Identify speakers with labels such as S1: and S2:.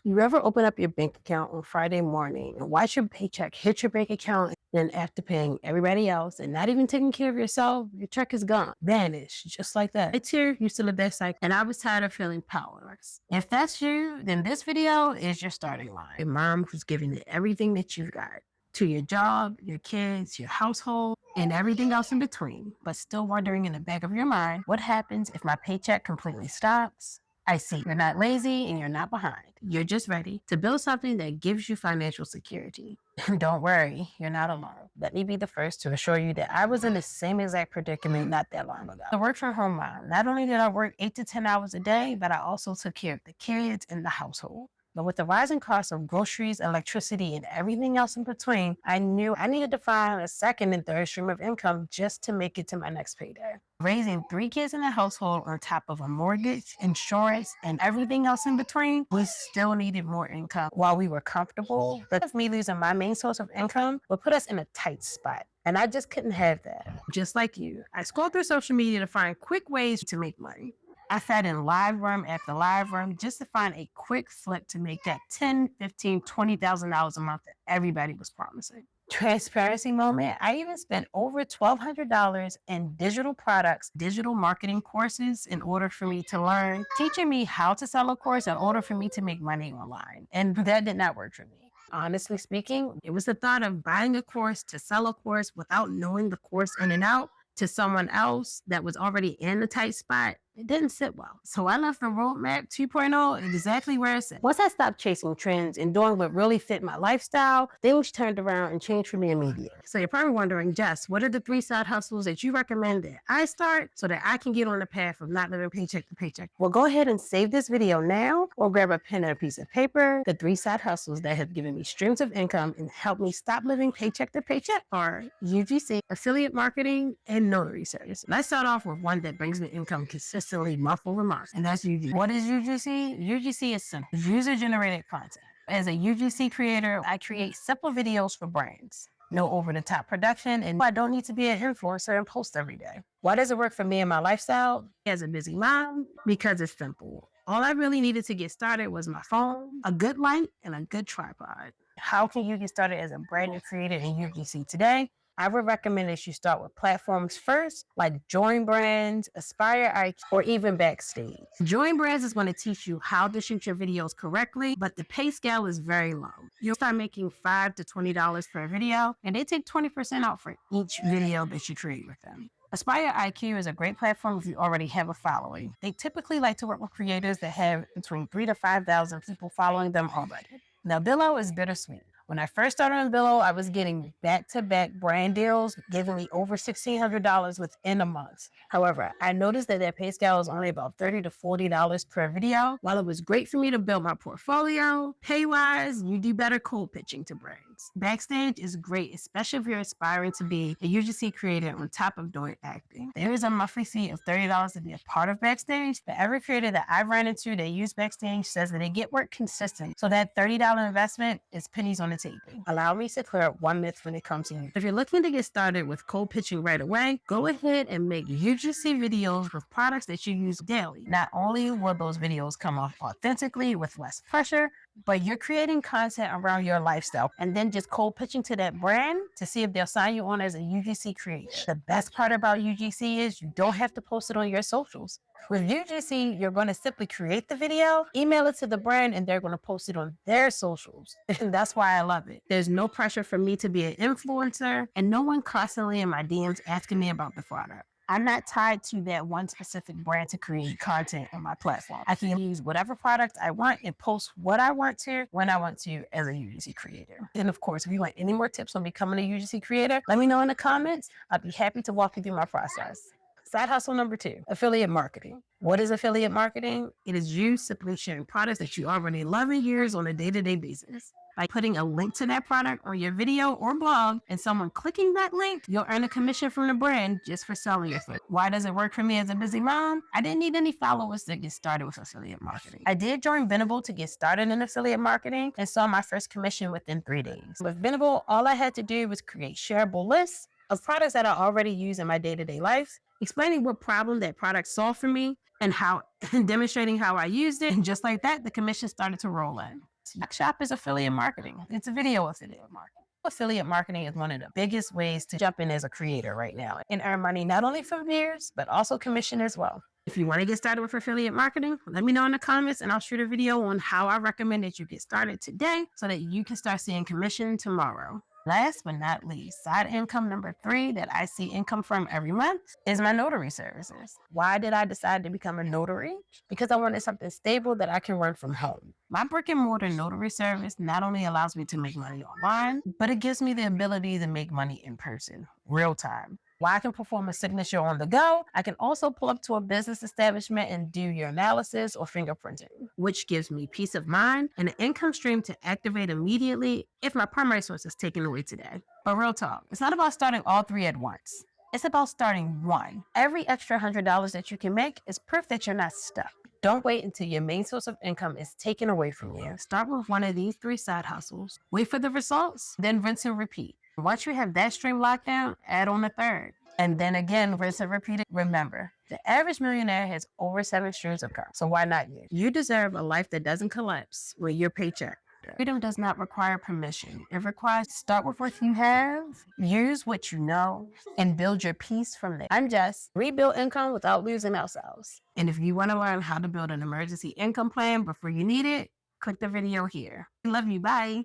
S1: You ever open up your bank account on Friday morning and watch your paycheck hit your bank account, and after paying everybody else and not even taking care of yourself, your check is gone, vanished, just like that. It's here, you still live that cycle, and I was tired of feeling powerless. If that's you, then this video is your starting line. Your mom who's giving you everything that you've got, to your job, your kids, your household, and everything else in between, but still wondering in the back of your mind, what happens if my paycheck completely stops? I see you're not lazy and you're not behind. You're just ready to build something that gives you financial security. And don't worry, you're not alone. Let me be the first to assure you that I was in the same exact predicament not that long ago. The work from home mom. Not only did I work 8 to 10 hours a day, but I also took care of the kids and the household. But with the rising cost of groceries, electricity, and everything else in between, I knew I needed to find a second and third stream of income just to make it to my next payday. Raising 3 kids in a household on top of a mortgage, insurance, and everything else in between, we still needed more income. While we were comfortable, but me losing my main source of income would put us in a tight spot. And I just couldn't have that. Just like you, I scrolled through social media to find quick ways to make money. I sat in live room after live room just to find a quick flip to make that $10, $15, $20,000 a month that everybody was promising. Transparency moment. I even spent over $1,200 in digital products, digital marketing courses in order for me to learn, teaching me how to sell a course in order for me to make money online. And that did not work for me. Honestly speaking, it was the thought of buying a course to sell a course without knowing the course in and out to someone else that was already in a tight spot. It didn't sit well. So I left the roadmap 2.0 exactly where it said. Once I stopped chasing trends and doing what really fit my lifestyle, things turned around and changed for me immediately. So you're probably wondering, Jess, what are the 3 side hustles that you recommend that I start so that I can get on the path of not living paycheck to paycheck? Well, go ahead and save this video now or grab a pen and a piece of paper. The 3 side hustles that have given me streams of income and helped me stop living paycheck to paycheck are UGC, affiliate marketing, and notary service. Let's start off with one that brings me income consistently month over month, and that's UGC. What is UGC? UGC is simple, user-generated content. As a UGC creator, I create simple videos for brands. No over-the-top production, and I don't need to be an influencer and post every day. Why does it work for me and my lifestyle? As a busy mom, because it's simple. All I really needed to get started was my phone, a good light, and a good tripod. How can you get started as a brand new creator in UGC today? I would recommend that you start with platforms first, like Join Brands, Aspire IQ, or even Backstage. Join Brands is going to teach you how to shoot your videos correctly, but the pay scale is very low. You'll start making $5 to $20 per video, and they take 20% out for each video that you create with them. Aspire IQ is a great platform if you already have a following. They typically like to work with creators that have between 3,000 to 5,000 people following them already. Now, Billo is bittersweet. When I first started on Billo, I was getting back-to-back brand deals, giving me over $1,600 within a month. However, I noticed that their pay scale is only about $30 to $40 per video. While it was great for me to build my portfolio, pay-wise, you do better cold pitching to brands. Backstage is great, especially if you're aspiring to be a UGC creator on top of doing acting. There is a monthly fee of $30 to be a part of Backstage, but every creator that I've run into that use Backstage says that they get work consistent. So that $30 investment is pennies on the table. Allow me to clear up one myth when it comes to you. If you're looking to get started with cold pitching right away, go ahead and make UGC videos with products that you use daily. Not only will those videos come off authentically with less pressure, but you're creating content around your lifestyle and then just cold pitching to that brand to see if they'll sign you on as a UGC creator. The best part about UGC is you don't have to post it on your socials. With UGC, you're going to simply create the video, email it to the brand, and they're going to post it on their socials. And that's why I love it. There's no pressure for me to be an influencer and no one constantly in my DMs asking me about the product. I'm not tied to that one specific brand to create content on my platform. I can use whatever product I want and post what I want to, when I want to as a UGC creator. And of course, if you want any more tips on becoming a UGC creator, let me know in the comments. I'll be happy to walk you through my process. Side hustle number 2, affiliate marketing. What is affiliate marketing? It is you simply sharing products that you already love and use on a day-to-day basis. By putting a link to that product on your video or blog and someone clicking that link, you'll earn a commission from the brand just for selling your thing. Why does it work for me as a busy mom? I didn't need any followers to get started with affiliate marketing. I did join Venable to get started in affiliate marketing and saw my first commission within 3 days. With Venable, all I had to do was create shareable lists of products that I already use in my day-to-day life, explaining what problem that product solved for me and how, demonstrating how I used it. And just like that, the commission started to roll in. Next shop is affiliate marketing. It's a video affiliate marketing. Affiliate marketing is one of the biggest ways to jump in as a creator right now and earn money not only from viewers, but also commission as well. If you want to get started with affiliate marketing, let me know in the comments and I'll shoot a video on how I recommend that you get started today so that you can start seeing commission tomorrow. Last but not least, side income number 3 that I see income from every month is my notary services. Why did I decide to become a notary? Because I wanted something stable that I can run from home. My brick and mortar notary service not only allows me to make money online, but it gives me the ability to make money in person, real time. While I can perform a signature on the go, I can also pull up to a business establishment and do your analysis or fingerprinting, which gives me peace of mind and an income stream to activate immediately if my primary source is taken away today. But real talk, it's not about starting all 3 at once. It's about starting one. Every extra $100 that you can make is proof that you're not stuck. Don't wait until your main source of income is taken away from you. Start with one of these 3 side hustles. Wait for the results, then rinse and repeat. Once you have that stream locked down, add on a third. And then again, rinse and repeat it. Remember, the average millionaire has over 7 streams of income. So why not you? You deserve a life that doesn't collapse with your paycheck. Freedom does not require permission. It requires start with what you have, use what you know, and build your peace from there. I'm Jess. Rebuild income without losing ourselves. And if you want to learn how to build an emergency income plan before you need it, click the video here. Love you. Bye.